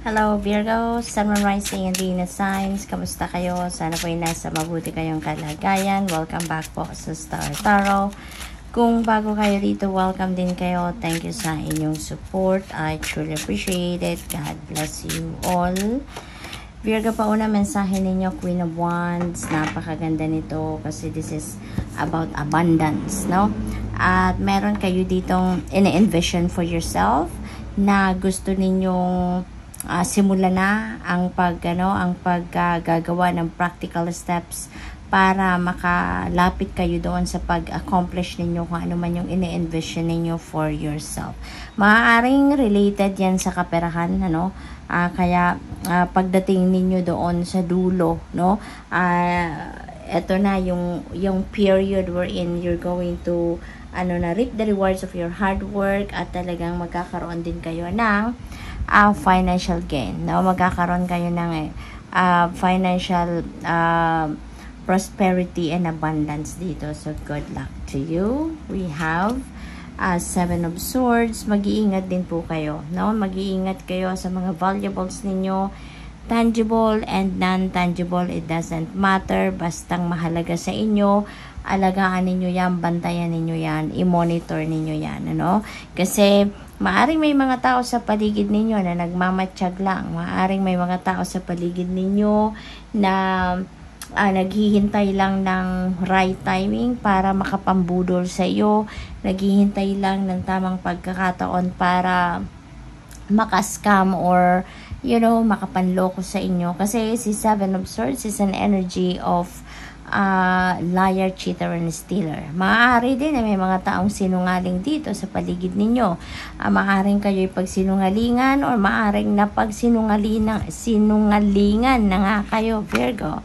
Hello Virgo, Sun, Moon, Rising, and Venus signs. Kamusta kayo? Sana po ay nasa mabuti kayong kalagayan. Welcome back po sa Star Tarot. Kung bago kayo dito, welcome din kayo. Thank you sa inyong support. I truly appreciate it. God bless you all. Virgo, pauna mensahe ninyo, Queen of Wands. Napakaganda nito kasi this is about abundance, no? At meron kayo ditong ine-envision for yourself na gusto ninyong simulan na ang paggagawa ng practical steps para makalapit kayo doon sa pag-accomplish ninyo kung ano man yung ine-envision ninyo for yourself. Maaaring related yan sa kaperahan, ano? Kaya pagdating ninyo doon sa dulo, no? Ito na yung period wherein you're going to reap the rewards of your hard work at talagang magkakaroon din kayo ng financial gain, no? Magkakaroon kayo ng financial prosperity and abundance dito. So good luck to you. We have Seven of Swords. Mag-iingat din po kayo, no? Mag-iingat kayo sa mga valuables ninyo, tangible and non-tangible, it doesn't matter, bastang mahalaga sa inyo, alagaan ninyo yan, bantayan ninyo yan, i-monitor ninyo yan, ano? Kasi maaring may mga tao sa paligid ninyo na nagmamatsyag lang. Maaring may mga tao sa paligid ninyo na naghihintay lang ng right timing para makapambudol sa iyo. Naghihintay lang ng tamang pagkakataon para makascam or makapanloko sa inyo. Kasi si Seven of Swords is an energy of liar, cheater, and stealer. Maaari din na may mga taong sinungaling dito sa paligid ninyo. Maaaring kayo'y pagsinungalingan or maaaring sinungalingan na nga kayo, Virgo.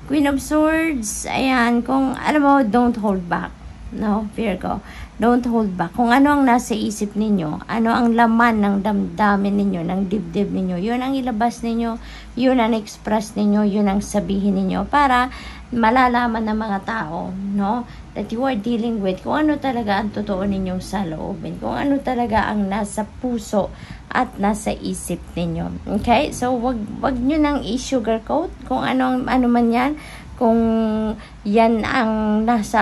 Queen of Swords, ayan, kung alam mo, don't hold back, no, Virgo. Don't hold back. Kung ano ang nasa isip ninyo, ano ang laman ng damdamin ninyo, ng dibdib ninyo, yun ang ilabas ninyo, yun ang express ninyo, yun ang sabihin ninyo para malalaman ng mga tao, no, that you are dealing with kung ano talaga ang totoo ninyong saloobin, kung ano talaga ang nasa puso at nasa isip ninyo. Okay? So, wag nyo nang i-sugarcoat kung ano man yan. Kung yan ang nasa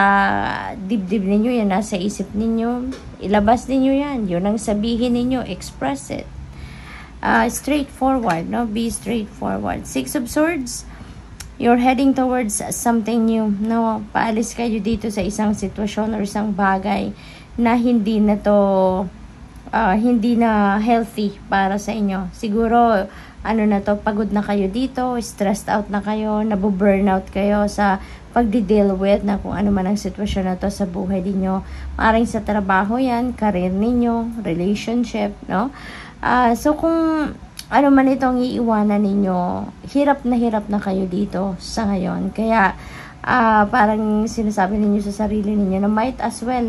dibdib ninyo, yan nasa isip ninyo, ilabas ninyo yan. Yun ang sabihin ninyo, express it. Straightforward, no? Be straightforward. Six of Swords, you're heading towards something new, no? Paalis kayo dito sa isang sitwasyon or isang bagay na hindi na healthy para sa inyo. Siguro pagod na kayo dito, stressed out na kayo, nabu-burnout kayo sa pagdi-deal with na kung ano man ang sitwasyon na to sa buhay niyo. Maaaring sa trabaho yan, career ninyo, relationship, no? So kung ano man itong iiwanan ninyo, hirap na kayo dito sa ngayon. Kaya parang sinasabi ninyo sa sarili ninyo na might as well,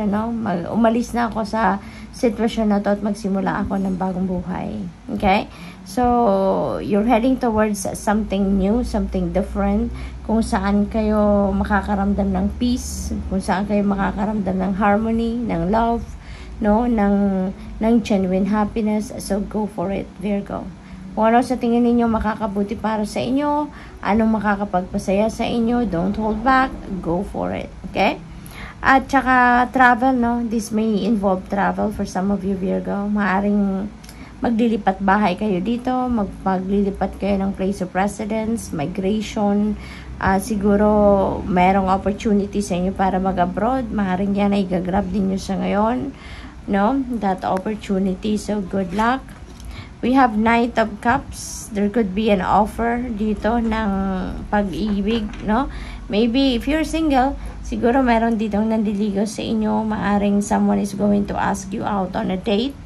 umalis na ako sa sitwasyon na to at magsimula ako ng bagong buhay. Okay? So, you're heading towards something new, something different, kung saan kayo makakaramdam ng peace, kung saan kayo makakaramdam ng harmony, ng love, no, ng genuine happiness. So, go for it, Virgo. Kung ano sa tingin ninyo makakabuti para sa inyo, anong makakapagpasaya sa inyo, don't hold back, go for it. Okay? At saka travel, no? This may involve travel for some of you, Virgo. Maaring maglilipat bahay kayo dito, maglilipat kayo ng place of residence, migration, siguro mayroong opportunity sa inyo para mag-abroad. Maaring yan ay gagrab din nyo sa ngayon, no? That opportunity, so good luck. We have Knight of Cups. There could be an offer dito ng pag-ibig, no? Maybe if you're single, siguro meron ditong nandiligaw sa inyo. Maaring someone is going to ask you out on a date.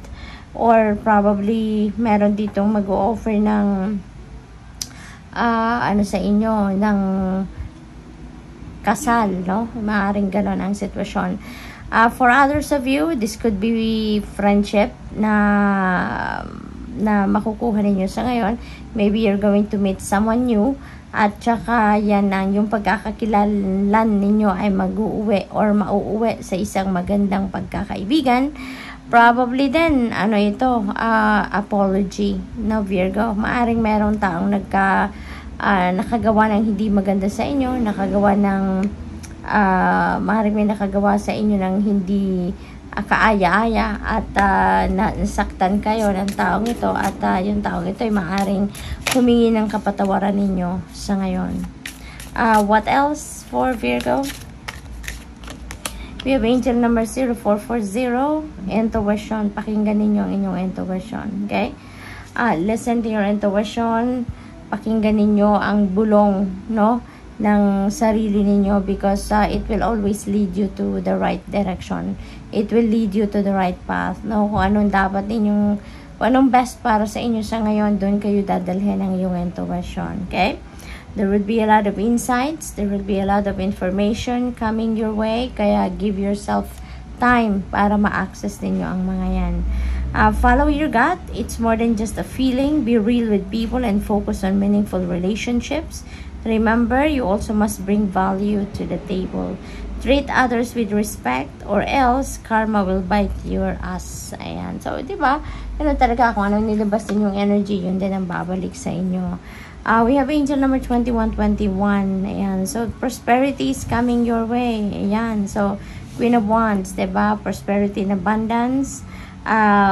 Or probably meron ditong mag-o-offer ng sa inyo, ng kasal, no? Maaring ganon ang sitwasyon. For others of you, this could be friendship na makukuha ninyo sa ngayon. Maybe you're going to meet someone new at saka yan yung pagkakakilalan ninyo ay mag-uuwi or mauuwi sa isang magandang pagkakaibigan. Probably din, ano ito, apology, no, Virgo. Maaring merong taong nakagawa ng hindi maganda sa inyo, maaring may nakagawa sa inyo ng hindi kaaya-aya at nasaktan kayo ng taong ito at yung taong ito ay maaring humingi ng kapatawaran ninyo sa ngayon. What else for Virgo? We have angel number 0440, intuition. Pakinggan ninyo ang inyong intuition, okay? Listen to your intuition. Pakinggan ninyo ang bulong, no, ng sarili ninyo because it will always lead you to the right direction. It will lead you to the right path, no? Kung anong dapat ninyong, kung anong best para sa inyo sa ngayon, doon kayo dadalhin ang iyong intuition, okay? There will be a lot of insights. There will be a lot of information coming your way. Kaya give yourself time para ma-access ninyo ang mga yan. Follow your gut. It's more than just a feeling. Be real with people and focus on meaningful relationships. Remember, you also must bring value to the table. Treat others with respect or else karma will bite your ass. Ayan. So, di ba? Ano talaga, kung anong nilabas din yung energy, yun din ang babalik sa inyo. We have angel number 2121. Ayan. So, prosperity is coming your way. Ayan. So, Queen of Wands, diba? Prosperity and abundance.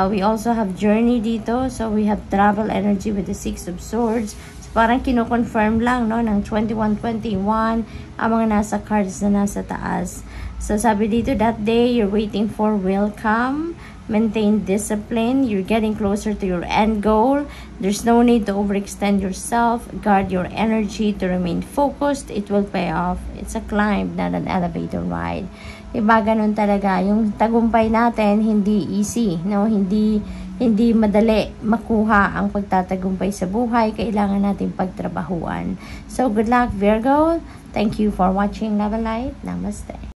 We also have journey dito. So, we have travel energy with the Six of Swords. So, parang kino-confirm lang, no, ng 2121 ang mga nasa cards na nasa taas. So, sabi dito, that day you're waiting for will come. Maintain discipline. You're getting closer to your end goal. There's no need to overextend yourself. Guard your energy to remain focused. It will pay off. It's a climb, not an elevator ride. Diba, ganun talaga. Yung tagumpay natin, hindi easy. No? Hindi madali makuha ang pagtatagumpay sa buhay. Kailangan natin pagtrabahuan. So, good luck, Virgo. Thank you for watching Love and Light. Namaste.